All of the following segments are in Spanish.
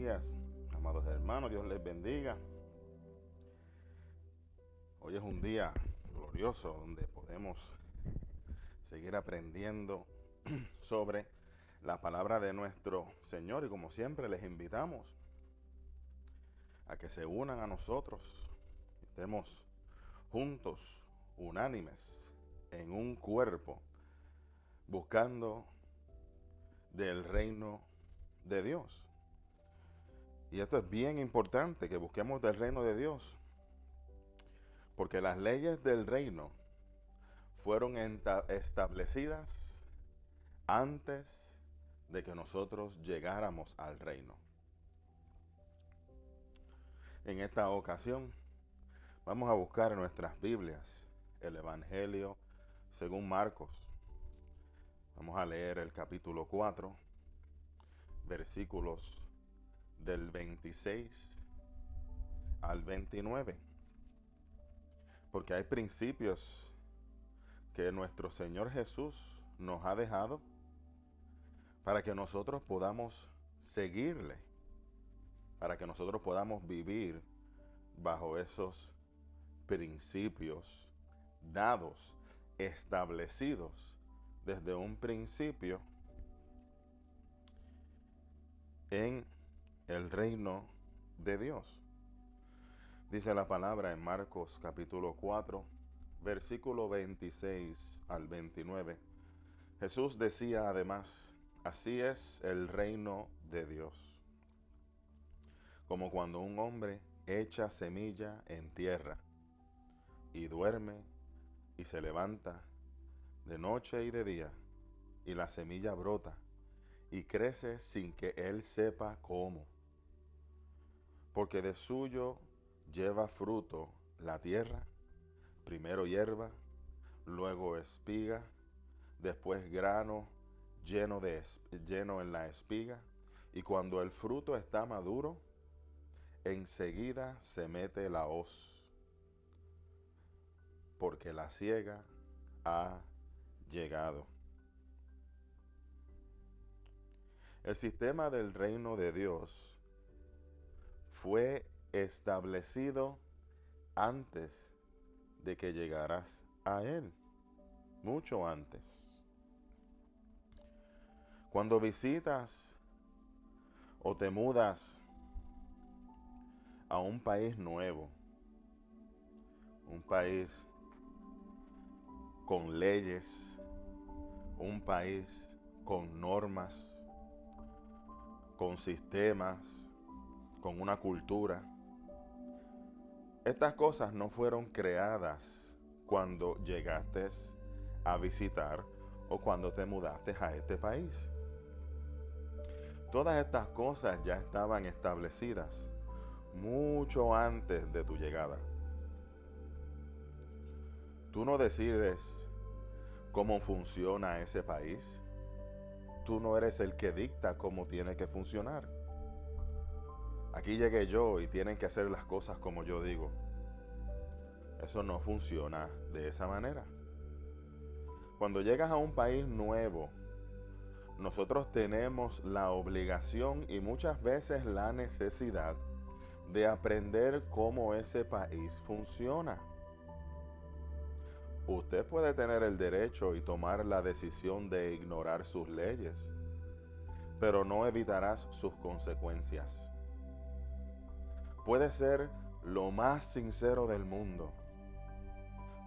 días, amados hermanos, Dios les bendiga. Hoy es un día glorioso donde podemos seguir aprendiendo sobre la palabra de nuestro Señor y como siempre les invitamos a que se unan a nosotros, estemos juntos, unánimes, en un cuerpo, buscando del reino de Dios. Y esto es bien importante, que busquemos del reino de Dios, porque las leyes del reino fueron establecidas antes de que nosotros llegáramos al reino. En esta ocasión vamos a buscar en nuestras Biblias el Evangelio según Marcos. Vamos a leer el capítulo 4, versículos del 26 al 29. Porque hay principios que nuestro Señor Jesús nos ha dejado para que nosotros podamos seguirle, para que nosotros podamos vivir bajo esos principios dados, establecidos desde un principio en el reino de Dios. Dice la palabra en Marcos capítulo 4, versículo 26 al 29. Jesús decía además: así es el reino de Dios, como cuando un hombre echa semilla en tierra y duerme y se levanta de noche y de día, y la semilla brota y crece sin que él sepa cómo, porque de suyo lleva fruto la tierra, primero hierba, luego espiga, después grano lleno en la espiga, y cuando el fruto está maduro, enseguida se mete la hoz, porque la siega ha llegado. El sistema del reino de Dios fue establecido antes de que llegaras a Él, mucho antes. Cuando visitas o te mudas a un país nuevo, un país con leyes, un país con normas, con sistemas, con una cultura, estas cosas no fueron creadas cuando llegaste a visitar o cuando te mudaste a este país. Todas estas cosas ya estaban establecidas mucho antes de tu llegada. Tú no decides cómo funciona ese país. Tú no eres el que dicta cómo tiene que funcionar. Aquí llegué yo y tienen que hacer las cosas como yo digo. Eso no funciona de esa manera. Cuando llegas a un país nuevo, nosotros tenemos la obligación y muchas veces la necesidad de aprender cómo ese país funciona. Usted puede tener el derecho y tomar la decisión de ignorar sus leyes, pero no evitarás sus consecuencias. Puede ser lo más sincero del mundo,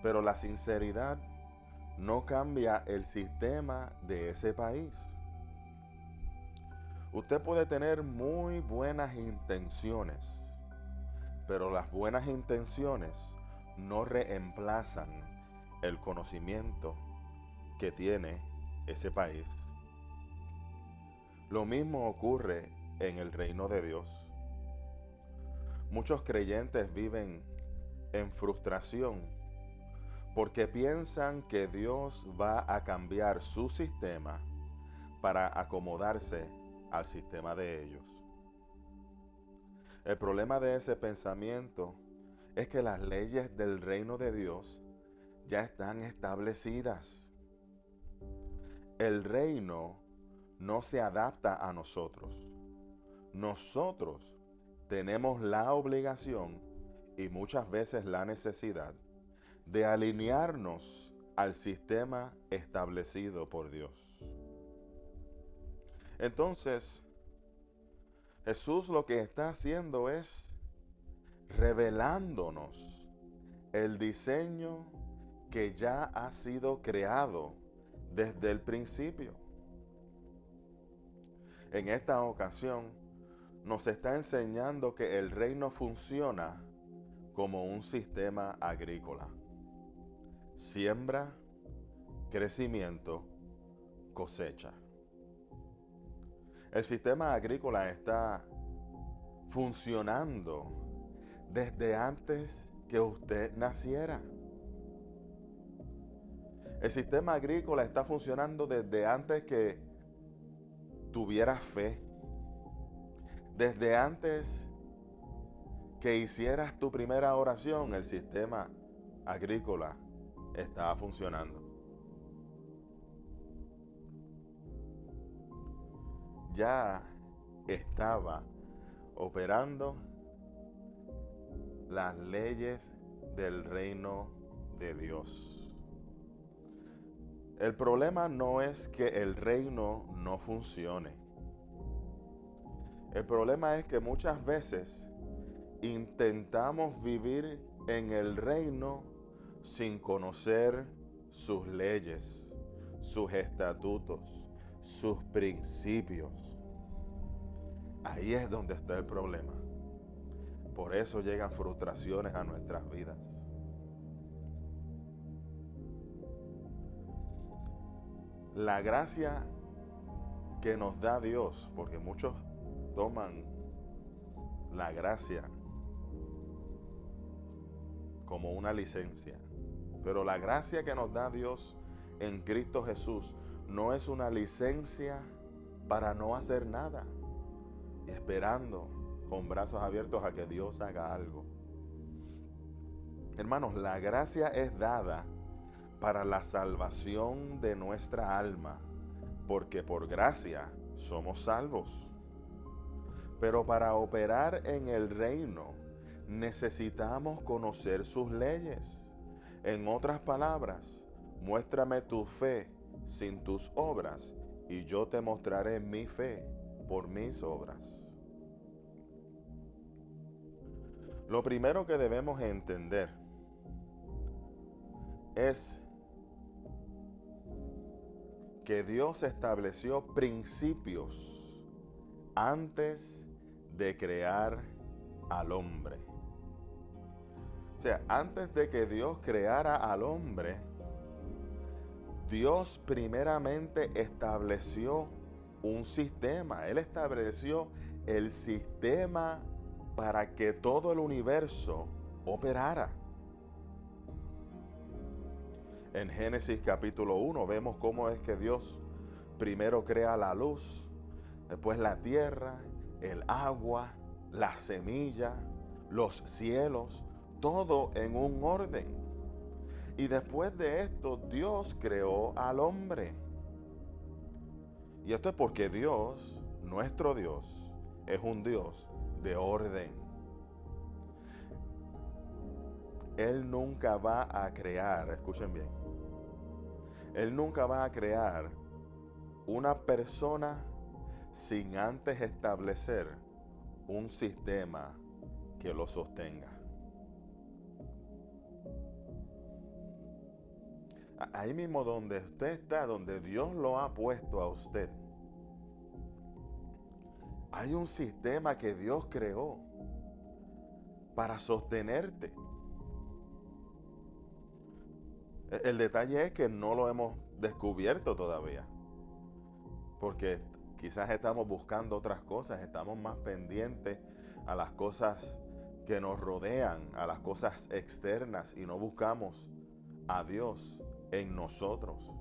pero la sinceridad no cambia el sistema de ese país. Usted puede tener muy buenas intenciones, pero las buenas intenciones no reemplazan el conocimiento que tiene ese país. Lo mismo ocurre en el reino de Dios. Muchos creyentes viven en frustración porque piensan que Dios va a cambiar su sistema para acomodarse al sistema de ellos. El problema de ese pensamiento es que las leyes del reino de Dios ya están establecidas. El reino no se adapta a nosotros. nosotros tenemos la obligación y muchas veces la necesidad de alinearnos al sistema establecido por Dios. Entonces, Jesús lo que está haciendo es revelándonos el diseño que ya ha sido creado desde el principio. En esta ocasión, nos está enseñando que el reino funciona como un sistema agrícola. Siembra, crecimiento, cosecha. El sistema agrícola está funcionando desde antes que usted naciera. El sistema agrícola está funcionando desde antes que tuvieras fe. Desde antes que hicieras tu primera oración, el sistema agrícola estaba funcionando. Ya estaba operando las leyes del reino de Dios. El problema no es que el reino no funcione. El problema es que muchas veces intentamos vivir en el reino sin conocer sus leyes, sus estatutos, sus principios. Ahí es donde está el problema. Por eso llegan frustraciones a nuestras vidas. La gracia que nos da Dios, porque muchos toman la gracia como una licencia, pero la gracia que nos da Dios en Cristo Jesús no es una licencia para no hacer nada, esperando con brazos abiertos a que Dios haga algo. Hermanos, la gracia es dada para la salvación de nuestra alma, porque por gracia somos salvos. Pero para operar en el reino necesitamos conocer sus leyes. En otras palabras, muéstrame tu fe sin tus obras y yo te mostraré mi fe por mis obras. Lo primero que debemos entender es que Dios estableció principios antes de crear al hombre. O sea, antes de que Dios creara al hombre, Dios primeramente estableció un sistema. Él estableció el sistema para que todo el universo operara. En Génesis capítulo 1 vemos cómo es que Dios primero crea la luz, después la tierra, el agua, la semilla, los cielos, todo en un orden. Y después de esto, Dios creó al hombre. Y esto es porque Dios, nuestro Dios, es un Dios de orden. Él nunca va a crear, escuchen bien, Él nunca va a crear una persona sin antes establecer un sistema que lo sostenga. Ahí mismo donde usted está, donde Dios lo ha puesto a usted, hay un sistema que Dios creó para sostenerte. El detalle es que no lo hemos descubierto todavía, porque quizás estamos buscando otras cosas, estamos más pendientes a las cosas que nos rodean, a las cosas externas, y no buscamos a Dios en nosotros.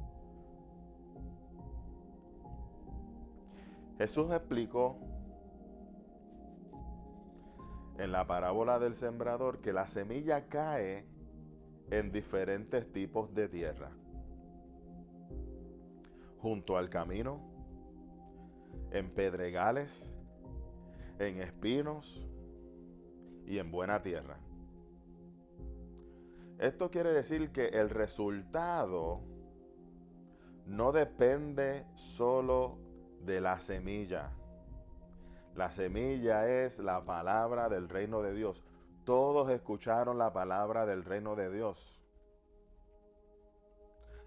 Jesús explicó en la parábola del sembrador que la semilla cae en diferentes tipos de tierra. Junto al camino, en pedregales, en espinos y en buena tierra. Esto quiere decir que el resultado no depende solo de la semilla. La semilla es la palabra del reino de Dios. Todos escucharon la palabra del reino de Dios.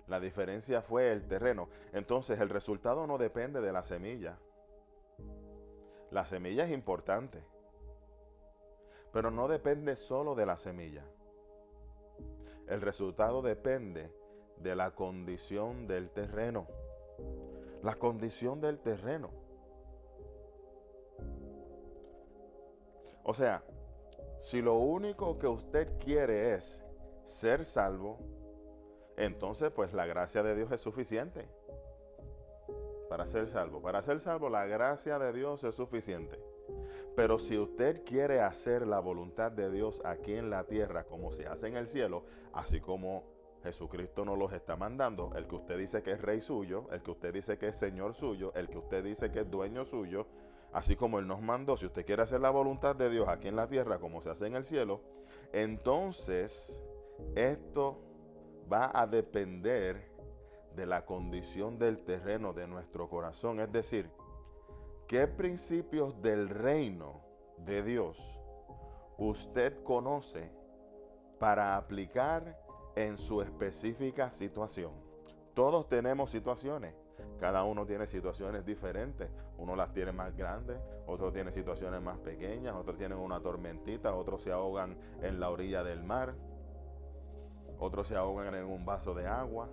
La diferencia fue el terreno. Entonces el resultado no depende de la semilla. La semilla es importante, pero no depende solo de la semilla. El resultado depende de la condición del terreno. La condición del terreno. O sea, si lo único que usted quiere es ser salvo, entonces pues la gracia de Dios es suficiente para ser salvo. Para ser salvo, la gracia de Dios es suficiente. Pero si usted quiere hacer la voluntad de Dios aquí en la tierra como se hace en el cielo, así como Jesucristo nos los está mandando, el que usted dice que es rey suyo, el que usted dice que es señor suyo, el que usted dice que es dueño suyo, así como Él nos mandó, si usted quiere hacer la voluntad de Dios aquí en la tierra como se hace en el cielo, entonces esto va a depender de la condición del terreno de nuestro corazón. Es decir, ¿qué principios del reino de Dios usted conoce para aplicar en su específica situación? Todos tenemos situaciones. Cada uno tiene situaciones diferentes. Uno las tiene más grandes, otro tiene situaciones más pequeñas, otros tienen una tormentita, otros se ahogan en la orilla del mar, otros se ahogan en un vaso de agua,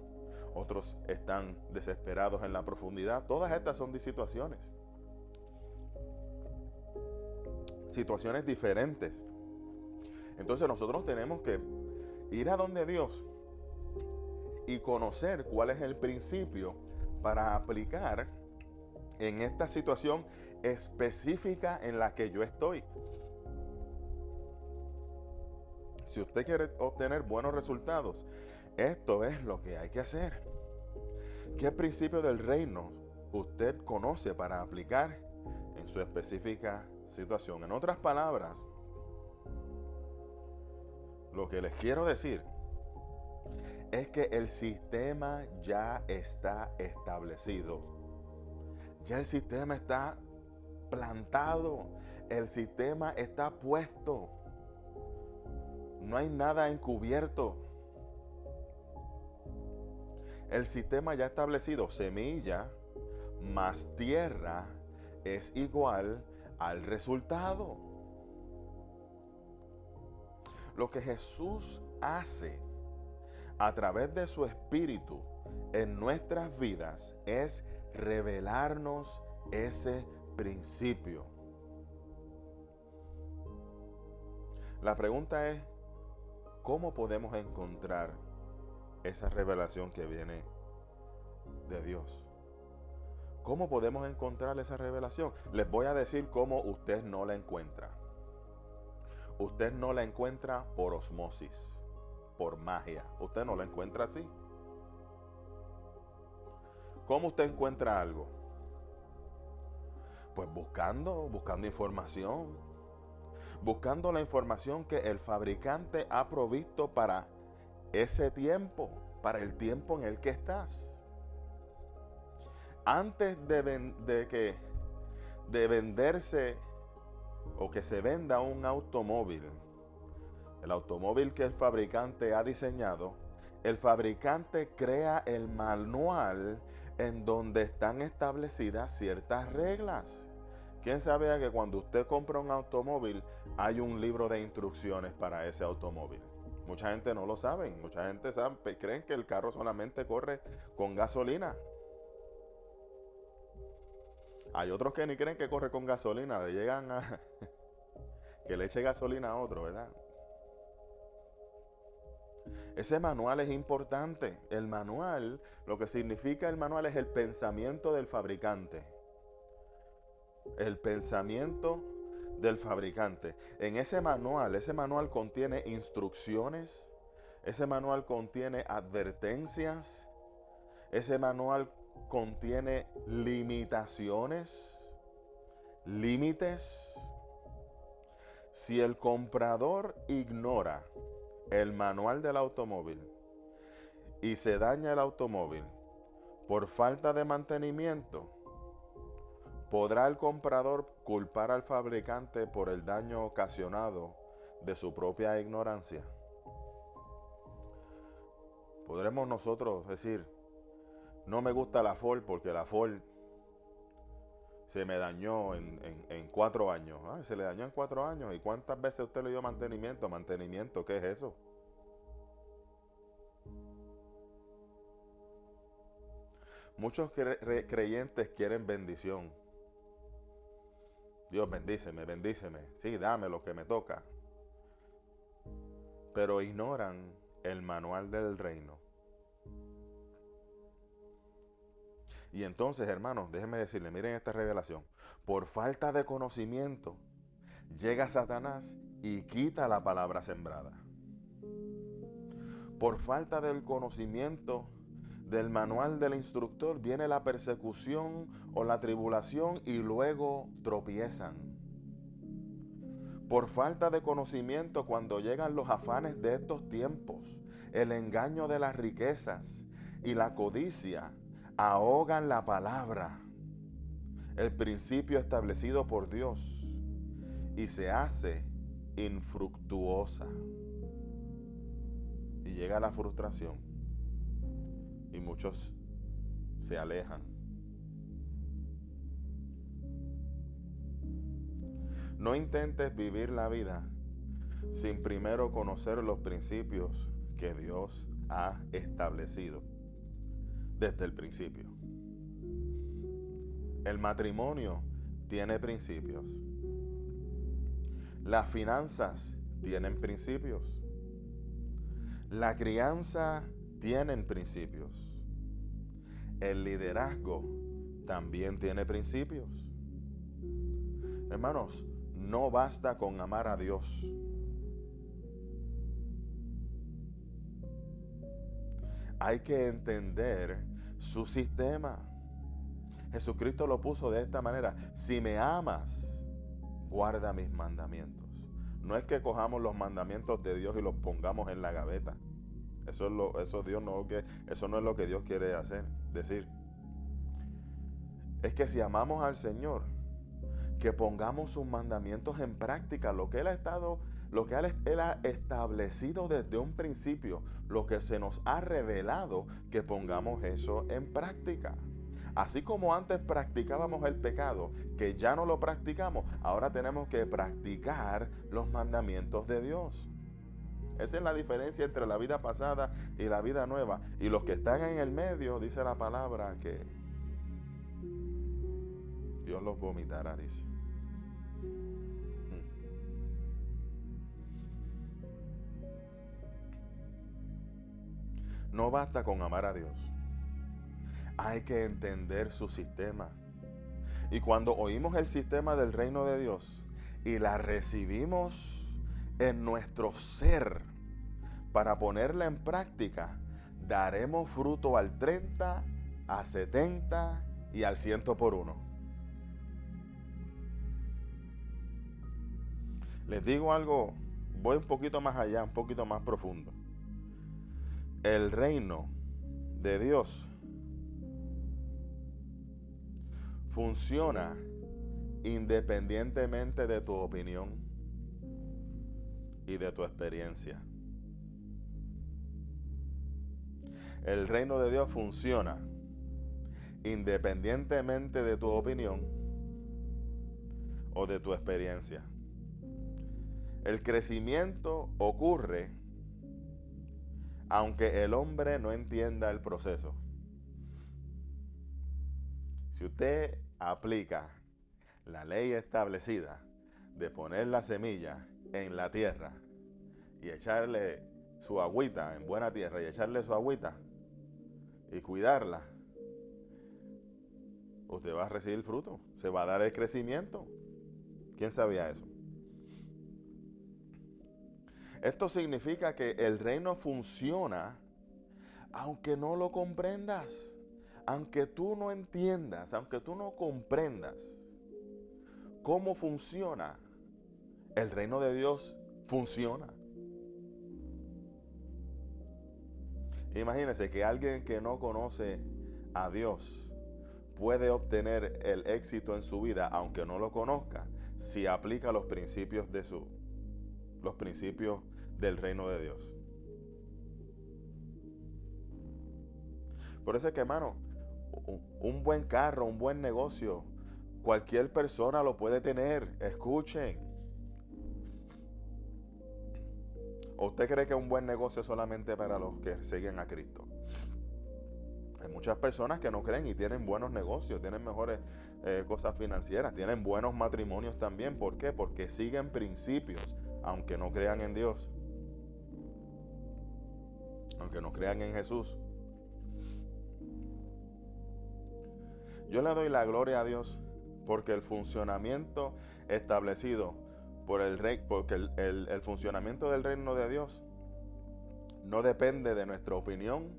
otros están desesperados en la profundidad. Todas estas son situaciones. Situaciones diferentes. Entonces nosotros tenemos que ir a donde Dios y conocer cuál es el principio para aplicar en esta situación específica en la que yo estoy. Si usted quiere obtener buenos resultados, esto es lo que hay que hacer. ¿Qué principio del reino usted conoce para aplicar en su específica situación? En otras palabras, lo que les quiero decir es que el sistema ya está establecido. Ya el sistema está plantado. El sistema está puesto. No hay nada encubierto. El sistema ya establecido, semilla más tierra es igual al resultado. Lo que Jesús hace a través de su Espíritu en nuestras vidas es revelarnos ese principio. La pregunta es, ¿cómo podemos encontrar esa revelación que viene de Dios? ¿Cómo podemos encontrar esa revelación? Les voy a decir cómo usted no la encuentra. Usted no la encuentra por osmosis, por magia. Usted no la encuentra así. ¿Cómo usted encuentra algo? Pues buscando información. Buscando la información que el fabricante ha provisto para ese tiempo, para el tiempo en el que estás. Antes de venderse o que se venda un automóvil, el automóvil que el fabricante ha diseñado, el fabricante crea el manual en donde están establecidas ciertas reglas. ¿Quién sabe que cuando usted compra un automóvil hay un libro de instrucciones para ese automóvil? Mucha gente no lo sabe. Mucha gente creen que el carro solamente corre con gasolina. Hay otros que ni creen que corre con gasolina, le llegan a que le eche gasolina a otro, ¿verdad? Ese manual es importante. El manual, lo que significa el manual es el pensamiento del fabricante. El pensamiento del fabricante. En ese manual contiene instrucciones, ese manual contiene advertencias, ese manual contiene limitaciones, límites. Si el comprador ignora el manual del automóvil y se daña el automóvil por falta de mantenimiento, ¿podrá el comprador culpar al fabricante por el daño ocasionado de su propia ignorancia? ¿Podremos nosotros decir, no me gusta la Ford porque la Ford se me dañó en 4 años? Ah, se le dañó en 4 años. ¿Y cuántas veces usted le dio mantenimiento? ¿Mantenimiento? ¿Qué es eso? Muchos creyentes quieren bendición. Dios, bendíceme, bendíceme. Sí, dame lo que me toca. Pero ignoran el manual del reino. Y entonces, hermanos, déjenme decirle, miren esta revelación. Por falta de conocimiento, llega Satanás y quita la palabra sembrada. Por falta del conocimiento del manual del instructor, viene la persecución o la tribulación y luego tropiezan. Por falta de conocimiento, cuando llegan los afanes de estos tiempos, el engaño de las riquezas y la codicia, ahogan la palabra, el principio establecido por Dios, y se hace infructuosa. Y llega la frustración y muchos se alejan. No intentes vivir la vida sin primero conocer los principios que Dios ha establecido desde el principio. El matrimonio tiene principios. Las finanzas tienen principios. La crianza tiene principios. El liderazgo también tiene principios. Hermanos, no basta con amar a Dios. Hay que entender su sistema. Jesucristo lo puso de esta manera: si me amas, guarda mis mandamientos. No es que cojamos los mandamientos de Dios y los pongamos en la gaveta. Eso no es lo que Dios quiere hacer. Decir, es que si amamos al Señor, que pongamos sus mandamientos en práctica, lo que Él ha establecido desde un principio, lo que se nos ha revelado, que pongamos eso en práctica. Así como antes practicábamos el pecado, que ya no lo practicamos, ahora tenemos que practicar los mandamientos de Dios. Esa es la diferencia entre la vida pasada y la vida nueva. Y los que están en el medio, dice la palabra, que Dios los vomitará, dice. No basta con amar a Dios. Hay que entender su sistema. Y cuando oímos el sistema del reino de Dios y la recibimos en nuestro ser para ponerla en práctica, daremos fruto al 30, a 70 y al 100 por uno. Les digo algo, voy un poquito más allá, un poquito más profundo. El reino de Dios funciona independientemente de tu opinión y de tu experiencia. El reino de Dios funciona independientemente de tu opinión o de tu experiencia. El crecimiento ocurre aunque el hombre no entienda el proceso. Si usted aplica la ley establecida de poner la semilla en la tierra y echarle su agüita en buena tierra y echarle su agüita y cuidarla, usted va a recibir fruto, se va a dar el crecimiento. ¿Quién sabía eso? Esto significa que el reino funciona aunque no lo comprendas. Aunque tú no entiendas, aunque tú no comprendas cómo funciona, El reino de Dios funciona. Imagínense que alguien que no conoce a Dios puede obtener el éxito en su vida, aunque no lo conozca, si aplica los principios los principios del reino de Dios. Por eso es que, hermano, un buen carro, un buen negocio, cualquier persona lo puede tener. Escuchen. ¿O usted cree que un buen negocio es solamente para los que siguen a Cristo? Hay muchas personas que no creen y tienen buenos negocios, tienen mejores cosas financieras, tienen buenos matrimonios también. ¿Por qué? Porque siguen principios, aunque no crean en Dios, aunque no crean en Jesús. Yo le doy la gloria a Dios porque el funcionamiento establecido por el rey, porque el funcionamiento del reino de Dios no depende de nuestra opinión,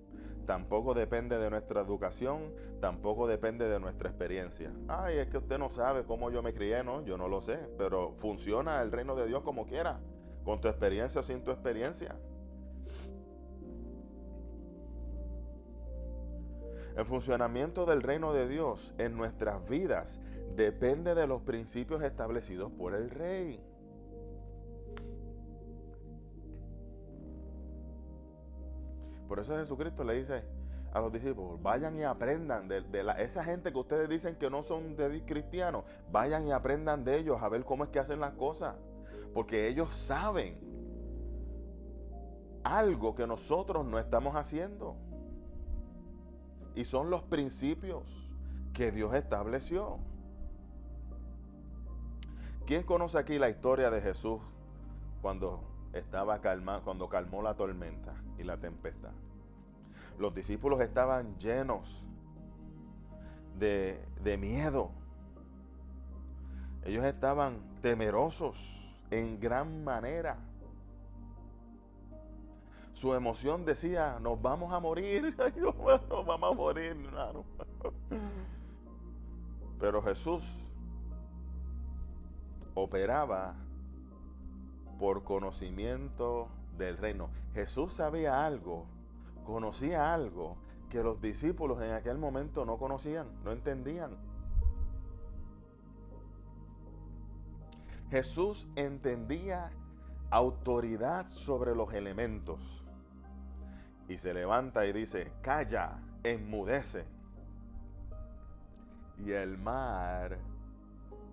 tampoco depende de nuestra educación, tampoco depende de nuestra experiencia. Ay, es que usted no sabe cómo yo me crié, ¿no? Yo no lo sé, pero funciona el reino de Dios como quiera, con tu experiencia o sin tu experiencia. El funcionamiento del reino de Dios en nuestras vidas depende de los principios establecidos por el Rey. Por eso Jesucristo le dice a los discípulos, vayan y aprendan de esa gente que ustedes dicen que no son cristianos, vayan y aprendan de ellos a ver cómo es que hacen las cosas, porque ellos saben algo que nosotros no estamos haciendo, y son los principios que Dios estableció. ¿Quién conoce aquí la historia de Jesús cuando cuando calmó la tormenta y la tempestad? Los discípulos estaban llenos de miedo. Ellos estaban temerosos en gran manera. Su emoción decía, nos vamos a morir. Ay, Dios mío, nos vamos a morir, hermano. Pero Jesús operaba por conocimiento del reino. Jesús sabía algo, conocía algo que los discípulos en aquel momento no conocían, no entendían. Jesús entendía autoridad sobre los elementos. Y se levanta y dice, calla, enmudece. Y el mar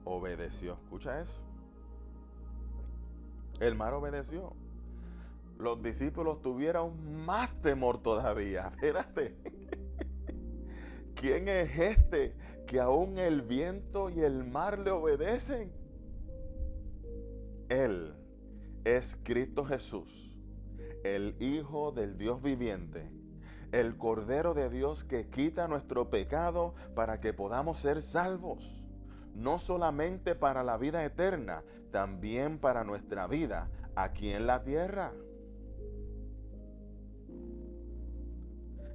obedeció. ¿Escucha eso? El mar obedeció. Los discípulos tuvieron más temor todavía. Espérate. ¿Quién es este que aún el viento y el mar le obedecen? Él es Cristo Jesús, el Hijo del Dios viviente, el Cordero de Dios que quita nuestro pecado para que podamos ser salvos, no solamente para la vida eterna, también para nuestra vida aquí en la tierra.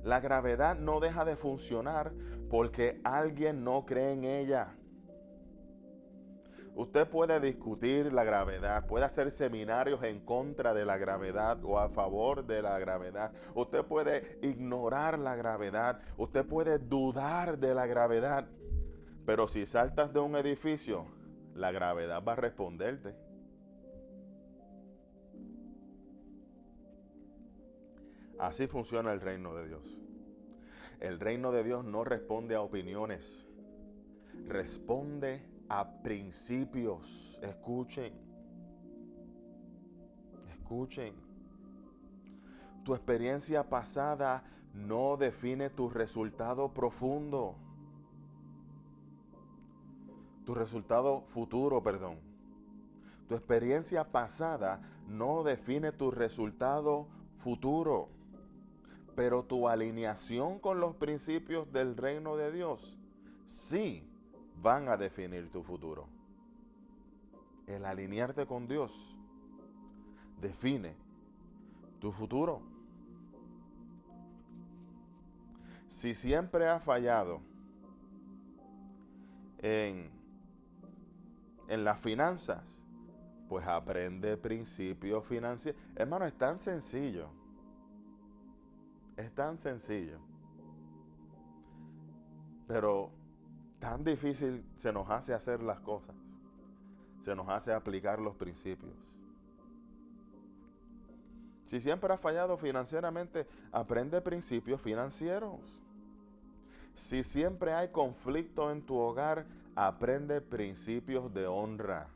La gravedad no deja de funcionar porque alguien no cree en ella. Usted puede discutir la gravedad, puede hacer seminarios en contra de la gravedad o a favor de la gravedad. Usted puede ignorar la gravedad, usted puede dudar de la gravedad. Pero si saltas de un edificio, la gravedad va a responderte. Así funciona el reino de Dios. El reino de Dios no responde a opiniones, responde a principios. Escuchen. Tu experiencia pasada no define tu resultado profundo. Tu resultado futuro, perdón. Tu experiencia pasada no define tu resultado futuro. Pero tu alineación con los principios del reino de Dios sí van a definir tu futuro. El alinearte con Dios define tu futuro. Si siempre has fallado en las finanzas, Pues aprende principios financieros. Hermano, es tan sencillo. Es tan sencillo. Pero tan difícil se nos hace hacer las cosas. Se nos hace aplicar los principios. Si siempre has fallado financieramente, aprende principios financieros. Si siempre hay conflicto en tu hogar, aprende principios de honra.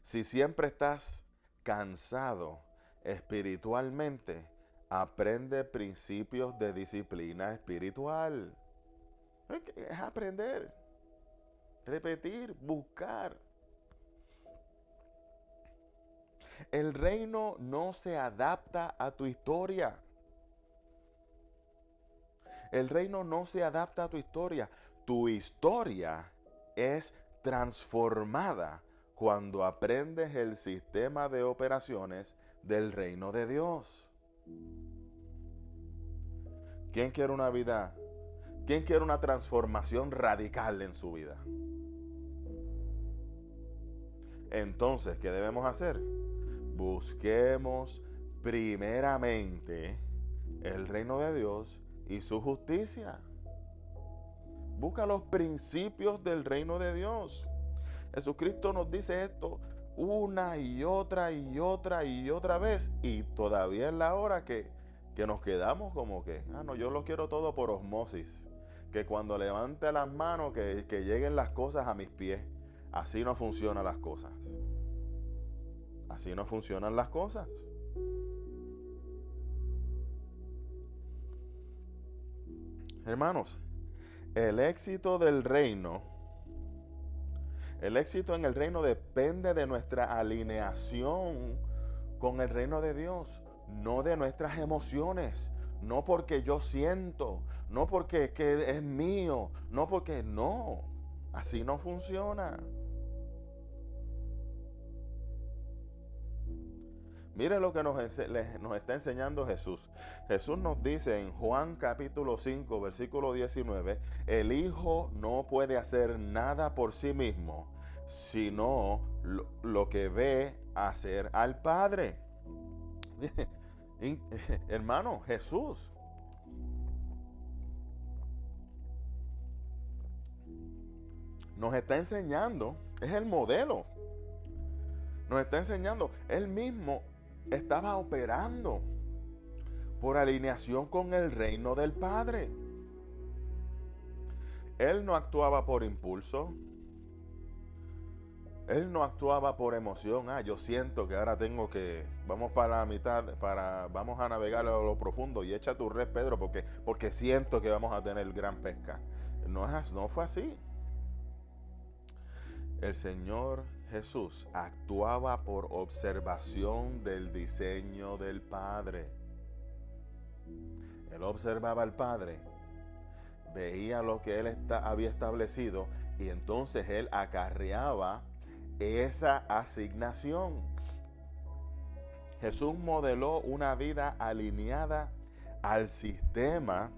Si siempre estás cansado espiritualmente, aprende principios de disciplina espiritual. Es aprender, repetir, buscar. El reino no se adapta a tu historia. El reino no se adapta a tu historia. Tu historia es transformada cuando aprendes el sistema de operaciones del reino de Dios. ¿Quién quiere una vida? ¿Quién quiere una transformación radical en su vida? Entonces, ¿qué debemos hacer? Busquemos primeramente el reino de Dios y su justicia. Busca los principios del reino de Dios. Jesucristo nos dice esto una y otra y otra y otra vez, y todavía es la hora que nos quedamos como que, no, yo lo quiero todo por osmosis, que cuando levante las manos que lleguen las cosas a mis pies. Así no funcionan las cosas. Así no funcionan las cosas. Hermanos, el éxito del reino, el éxito en el reino depende de nuestra alineación con el reino de Dios, no de nuestras emociones, no porque yo siento, no porque es mío, no porque no, así no funciona. Mire lo que nos está enseñando Jesús. Jesús nos dice en Juan capítulo 5, versículo 19, el Hijo no puede hacer nada por sí mismo, sino lo que ve hacer al Padre. Hermano, Jesús nos está enseñando, es el modelo. Nos está enseñando, él mismo estaba operando por alineación con el reino del Padre. Él no actuaba por impulso. Él no actuaba por emoción. Yo siento que ahora tengo que, vamos para la mitad, vamos a navegar a lo profundo y echa tu red, Pedro, porque siento que vamos a tener gran pesca. No fue así. El Señor Jesús actuaba por observación del diseño del Padre. Él observaba al Padre, veía lo que Él había establecido, y entonces Él acarreaba esa asignación. Jesús modeló una vida alineada al sistema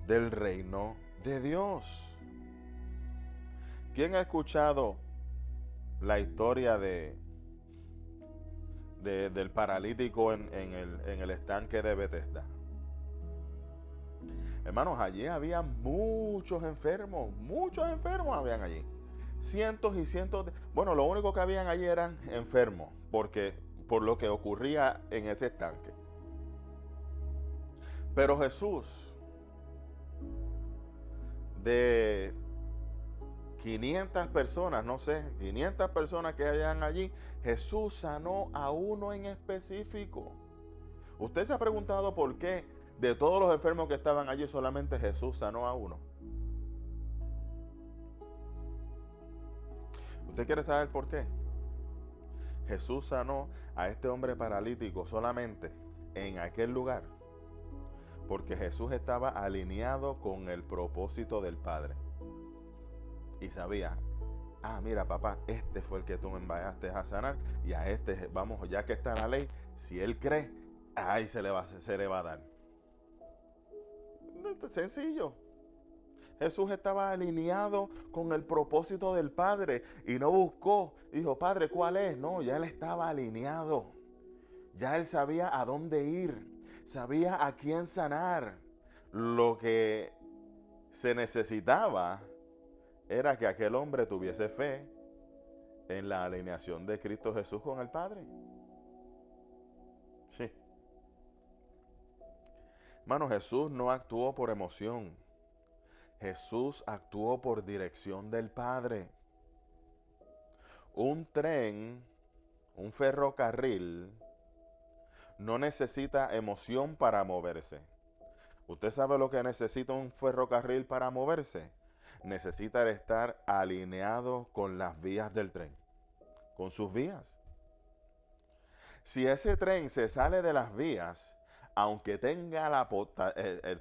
del reino de Dios. ¿Quién ha escuchado la historia del paralítico en el estanque de Betesda? Hermanos, allí había muchos enfermos habían allí. Cientos y cientos bueno, lo único que habían allí eran enfermos, por lo que ocurría en ese estanque. Pero Jesús, de 500 personas, 500 personas que habían allí, Jesús sanó a uno en específico. ¿Usted se ha preguntado por qué de todos los enfermos que estaban allí solamente Jesús sanó a uno? ¿Usted quiere saber por qué? Jesús sanó a este hombre paralítico solamente en aquel lugar porque Jesús estaba alineado con el propósito del Padre. Y sabía, mira papá, este fue el que tú me enviaste a sanar, y a este, vamos, ya que está la ley, si él cree, ahí se le va a dar. Sencillo. Jesús estaba alineado con el propósito del Padre y no buscó, dijo, Padre, ¿cuál es? No, ya él estaba alineado. Ya él sabía a dónde ir, sabía a quién sanar. Lo que se necesitaba era que aquel hombre tuviese fe en la alineación de Cristo Jesús con el Padre. Sí. Hermano, Jesús no actuó por emoción. Jesús actuó por dirección del Padre. Un tren, un ferrocarril, no necesita emoción para moverse. ¿Usted sabe lo que necesita un ferrocarril para moverse? Necesita estar alineado con las vías del tren, con sus vías. Si ese tren se sale de las vías, aunque tenga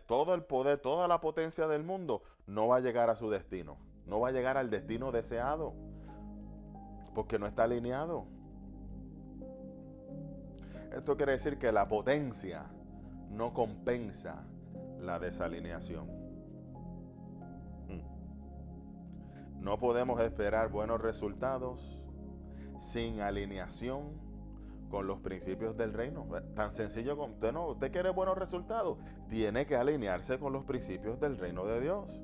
todo el poder, toda la potencia del mundo, no va a llegar a su destino. No va a llegar al destino deseado, porque no está alineado. Esto quiere decir que la potencia no compensa la desalineación. No podemos esperar buenos resultados sin alineación con los principios del reino. Tan sencillo como usted quiere buenos resultados, tiene que alinearse con los principios del reino de Dios.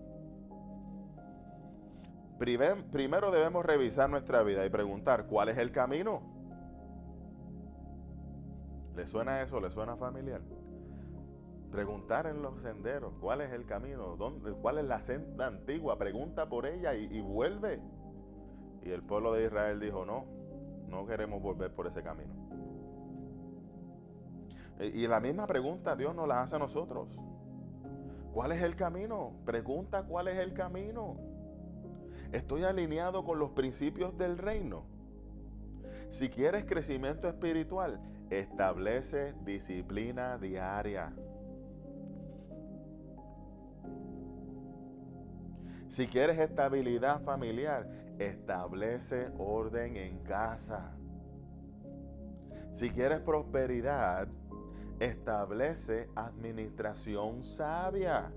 Primero debemos revisar nuestra vida y preguntar, ¿cuál es el camino? ¿Le suena eso? ¿Le suena familiar? Preguntar en los senderos, ¿cuál es el camino? ¿Cuál es la senda antigua? Pregunta por ella y vuelve. Y el pueblo de Israel dijo, no queremos volver por ese camino. Y la misma pregunta Dios nos la hace a nosotros. ¿Cuál es el camino? Pregunta cuál es el camino. ¿Estoy alineado con los principios del reino? Si quieres crecimiento espiritual, establece disciplina diaria. Si quieres estabilidad familiar, establece orden en casa. Si quieres prosperidad, establece administración sabia.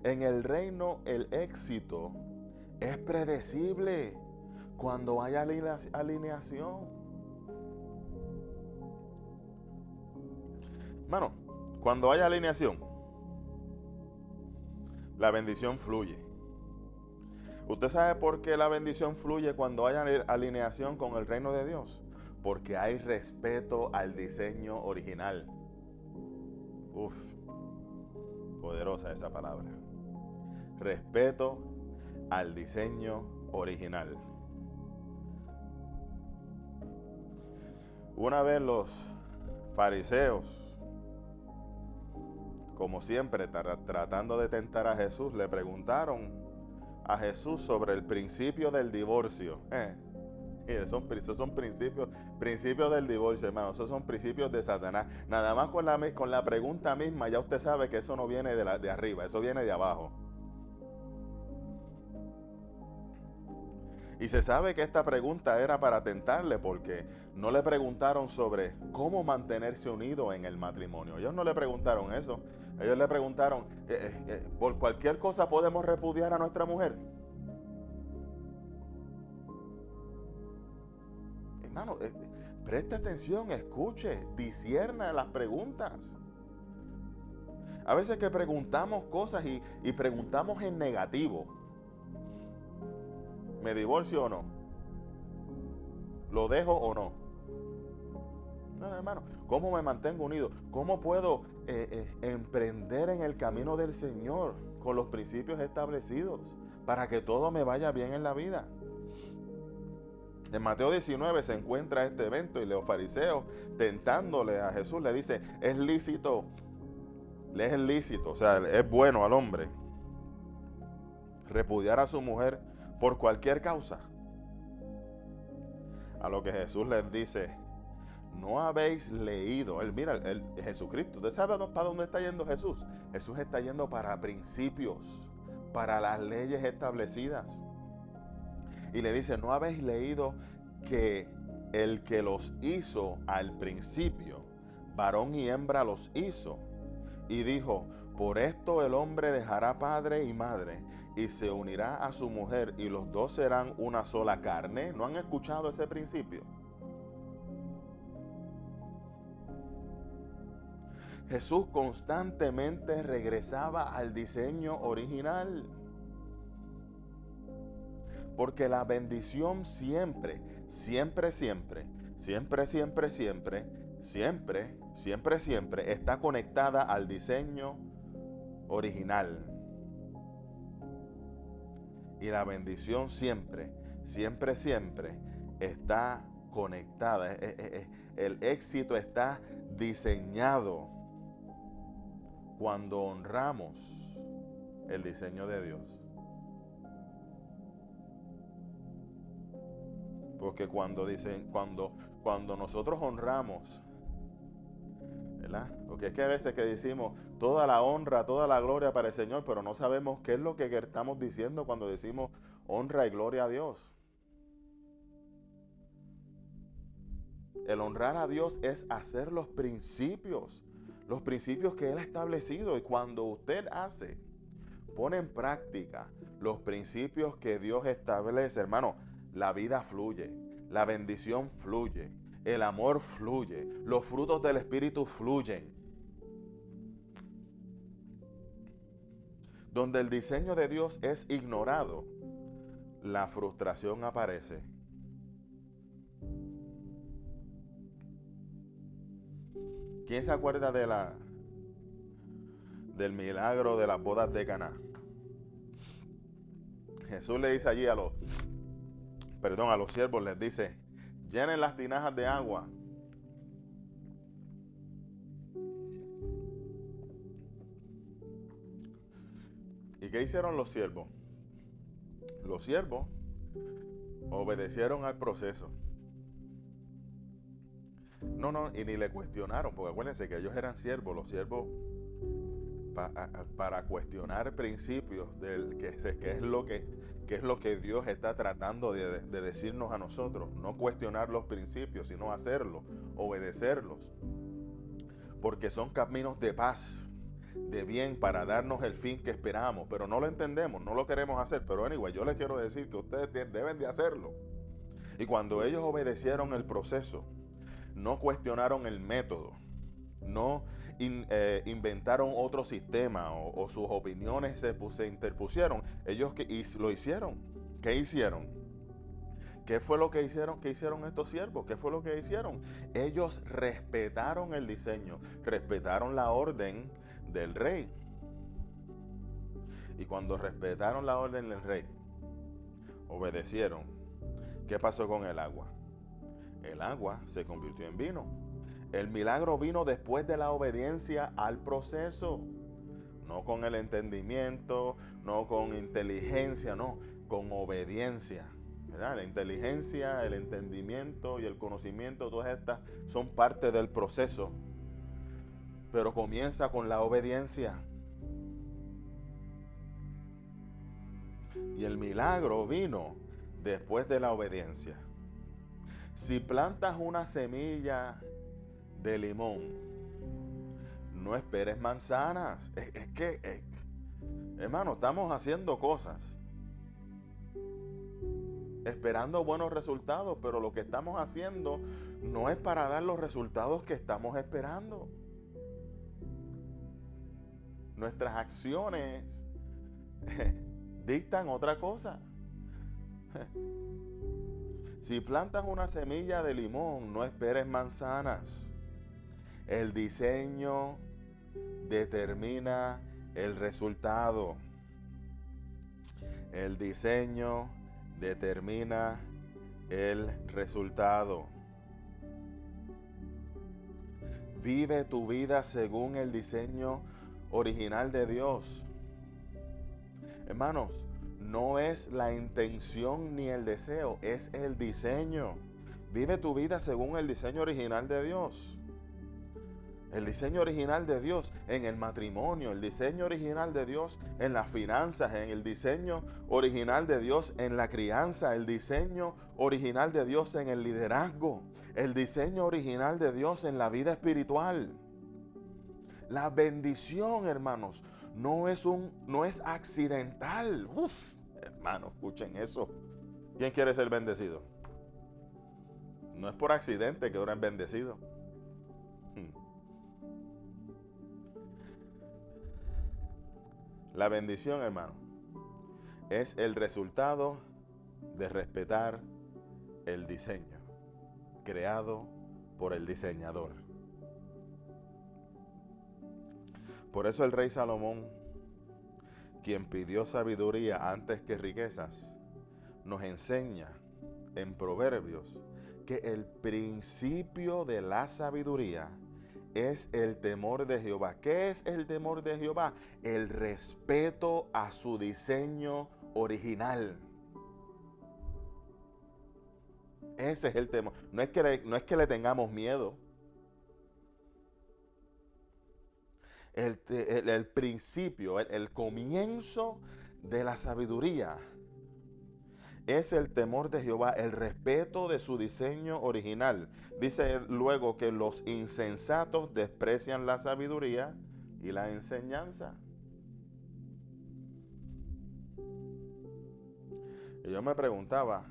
En el reino, el éxito es predecible cuando hay alineación. Hermano, cuando hay alineación, la bendición fluye. ¿Usted sabe por qué la bendición fluye cuando hay alineación con el reino de Dios? Porque hay respeto al diseño original. Uf, poderosa esa palabra. Respeto al diseño original. Una vez los fariseos, como siempre, tratando de tentar a Jesús, le preguntaron a Jesús sobre el principio del divorcio. Esos son principios del divorcio, hermano. Esos son principios de Satanás. Nada más con la pregunta misma, ya usted sabe que eso no viene de arriba, eso viene de abajo. Y se sabe que esta pregunta era para tentarle, porque no le preguntaron sobre cómo mantenerse unido en el matrimonio. Ellos no le preguntaron eso. Ellos le preguntaron, ¿por cualquier cosa podemos repudiar a nuestra mujer? Hermano, preste atención, escuche, discierna las preguntas. A veces que preguntamos cosas y preguntamos en negativo. ¿Me divorcio o no? ¿Lo dejo o no? No, hermano, ¿cómo me mantengo unido? ¿Cómo puedo emprender en el camino del Señor con los principios establecidos para que todo me vaya bien en la vida? En Mateo 19 se encuentra este evento y los fariseos tentándole a Jesús le dice, es lícito, o sea, es bueno al hombre repudiar a su mujer por cualquier causa. A lo que Jesús les dice, no habéis leído. Jesucristo, ¿usted sabe para dónde está yendo Jesús? Jesús está yendo para principios, para las leyes establecidas. Y le dice, ¿no habéis leído que el que los hizo al principio, varón y hembra los hizo? Y dijo, Por esto el hombre dejará padre y madre y se unirá a su mujer y los dos serán una sola carne. ¿No han escuchado ese principio? Jesús constantemente regresaba al diseño original. Porque la bendición siempre, siempre, siempre, siempre, siempre, siempre, siempre, siempre, siempre está conectada al diseño original. Y la bendición siempre, siempre, siempre está conectada. El éxito está diseñado cuando honramos el diseño de Dios. Porque cuando nosotros honramos, ¿verdad? Porque es que a veces que decimos toda la honra, toda la gloria para el Señor, pero no sabemos qué es lo que estamos diciendo cuando decimos honra y gloria a Dios. El honrar a Dios es hacer los principios que Él ha establecido. Y cuando usted pone en práctica los principios que Dios establece, hermano, la vida fluye, la bendición fluye, el amor fluye, los frutos del Espíritu fluyen. Donde el diseño de Dios es ignorado, la frustración aparece. ¿Quién se acuerda del milagro de las bodas de Caná? Jesús le dice allí a los siervos, les dice, llenen las tinajas de agua. ¿Y qué hicieron los siervos? Los siervos obedecieron al proceso. Y ni le cuestionaron, porque acuérdense que ellos eran siervos. Los siervos, para cuestionar principios del qué es lo que Dios está tratando de decirnos a nosotros. No cuestionar los principios, sino hacerlos, obedecerlos. Porque son caminos de paz, de bien, para darnos el fin que esperamos. Pero no lo entendemos, no lo queremos hacer. Pero anyway, yo les quiero decir que ustedes deben de hacerlo. Y cuando ellos obedecieron el proceso, no cuestionaron el método, no inventaron otro sistema o sus opiniones se interpusieron. Ellos lo hicieron. ¿Qué hicieron? ¿Qué fue lo que hicieron? ¿Qué hicieron estos siervos? ¿Qué fue lo que hicieron? Ellos respetaron el diseño, respetaron la orden del rey. Y cuando respetaron la orden del rey, obedecieron. ¿Qué pasó con el agua? El agua se convirtió en vino. El milagro vino después de la obediencia al proceso. No con el entendimiento, no con inteligencia, no, con obediencia. ¿Verdad? La inteligencia, el entendimiento y el conocimiento, todas estas son parte del proceso. Pero comienza con la obediencia. Y el milagro vino después de la obediencia. Si plantas una semilla de limón, no esperes manzanas. Hermano, estamos haciendo cosas esperando buenos resultados, pero lo que estamos haciendo no es para dar los resultados que estamos esperando. Nuestras acciones dictan otra cosa. Si plantas una semilla de limón, no esperes manzanas. El diseño determina el resultado. El diseño determina el resultado. Vive tu vida según el diseño original de Dios. Hermanos, no es la intención ni el deseo, es el diseño. Vive tu vida según el diseño original de Dios. El diseño original de Dios en el matrimonio, el diseño original de Dios en las finanzas, en el diseño original de Dios en la crianza, el diseño original de Dios en el liderazgo, el diseño original de Dios en la vida espiritual. La bendición, hermanos, no es accidental. Uf, hermanos, escuchen eso. ¿Quién quiere ser bendecido? No es por accidente que uno es bendecido. La bendición, hermano, es el resultado de respetar el diseño creado por el diseñador. Por eso el rey Salomón, quien pidió sabiduría antes que riquezas, nos enseña en Proverbios que el principio de la sabiduría es el temor de Jehová. ¿Qué es el temor de Jehová? El respeto a su diseño original. Ese es el temor. No es que le tengamos miedo. El principio, el comienzo de la sabiduría es el temor de Jehová, el respeto de su diseño original. Dice luego que los insensatos desprecian la sabiduría y la enseñanza. Y yo me preguntaba,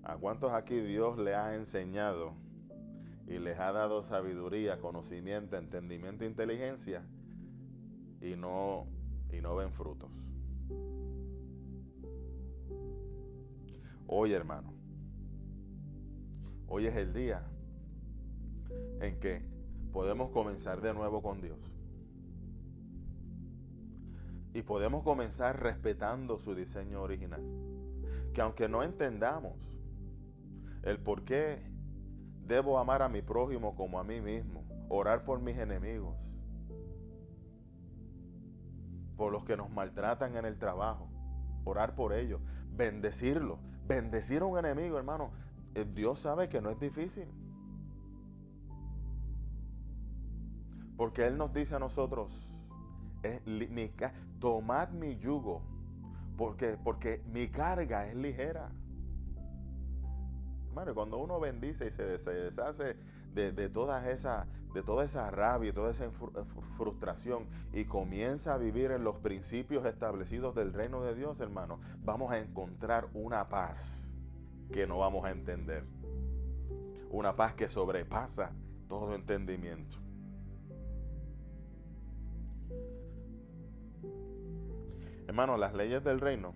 ¿a cuántos aquí Dios le ha enseñado y les ha dado sabiduría, conocimiento, entendimiento, inteligencia y no ven frutos? Hoy, hermano, hoy es el día en que podemos comenzar de nuevo con Dios. Y podemos comenzar respetando su diseño original. Que aunque no entendamos el por qué debo amar a mi prójimo como a mí mismo, orar por mis enemigos, por los que nos maltratan en el trabajo, orar por ellos, bendecirlos. Bendecir a un enemigo, hermano, Dios sabe que no es difícil. Porque Él nos dice a nosotros, tomad mi yugo, porque mi carga es ligera. Hermano, cuando uno bendice y se deshace de toda esa rabia, toda esa frustración y comienza a vivir en los principios establecidos del reino de Dios, hermano, vamos a encontrar una paz que no vamos a entender. Una paz que sobrepasa todo entendimiento. Hermano, las leyes del reino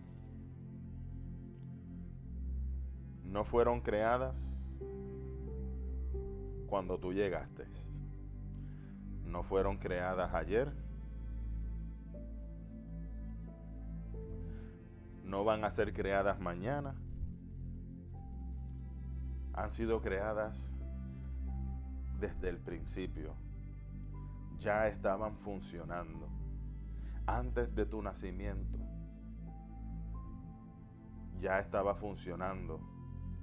no fueron creadas cuando tú llegaste. No fueron creadas ayer. No van a ser creadas mañana. Han sido creadas desde el principio. Ya estaban funcionando. Antes de tu nacimiento, ya estaba funcionando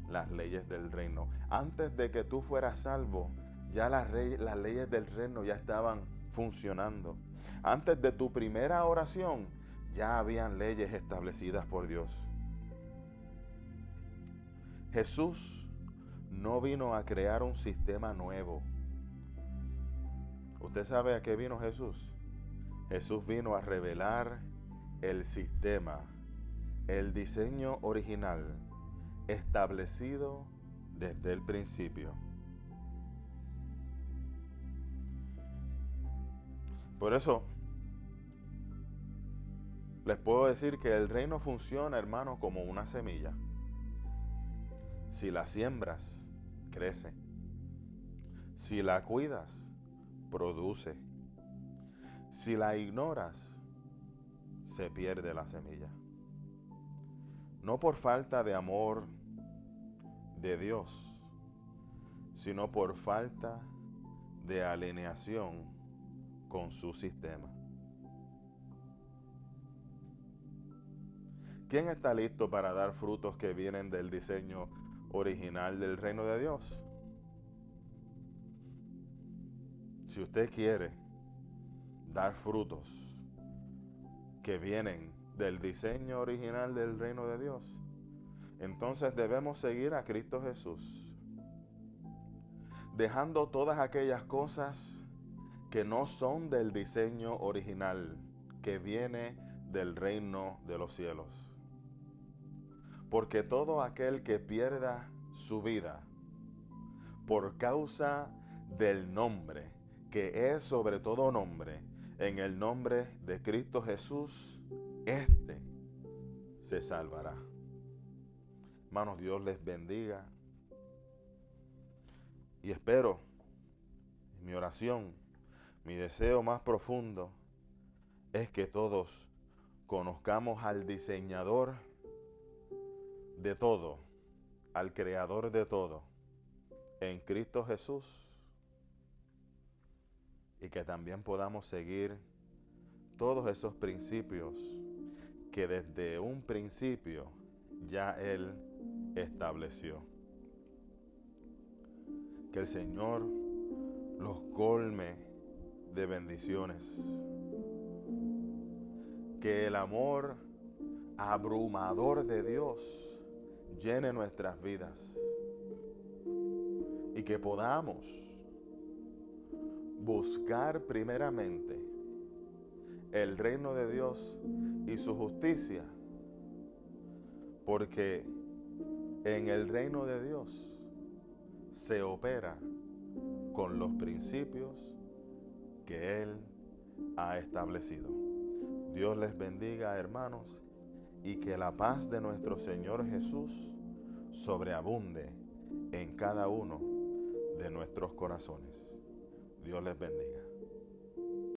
las leyes del reino. Antes de que tú fueras salvo, ya las leyes del reino ya estaban funcionando. Antes de tu primera oración, ya habían leyes establecidas por Dios. Jesús no vino a crear un sistema nuevo. ¿Usted sabe a qué vino Jesús? Jesús vino a revelar el sistema, el diseño original, establecido desde el principio. Por eso, les puedo decir que el reino funciona, hermano, como una semilla. Si la siembras, crece. Si la cuidas, produce. Si la ignoras, se pierde la semilla. No por falta de amor de Dios, sino por falta de alineación con su sistema. ¿Quién está listo para dar frutos que vienen del diseño original del reino de Dios? Si usted quiere dar frutos que vienen del diseño original del reino de Dios, entonces debemos seguir a Cristo Jesús, dejando todas aquellas cosas que no son del diseño original que viene del reino de los cielos. Porque todo aquel que pierda su vida por causa del nombre, que es sobre todo nombre, en el nombre de Cristo Jesús, éste se salvará. Hermanos, Dios les bendiga. Y espero, mi oración, mi deseo más profundo, es que todos conozcamos al diseñador de todo, al creador de todo, en Cristo Jesús, y que también podamos seguir todos esos principios que desde un principio ya Él estableció. Que el Señor los colme de bendiciones. Que el amor abrumador de Dios llene nuestras vidas. Y que podamos buscar primeramente el reino de Dios y su justicia, porque en el reino de Dios se opera con los principios que Él ha establecido. Dios les bendiga, hermanos, y que la paz de nuestro Señor Jesús sobreabunde en cada uno de nuestros corazones. Dios les bendiga.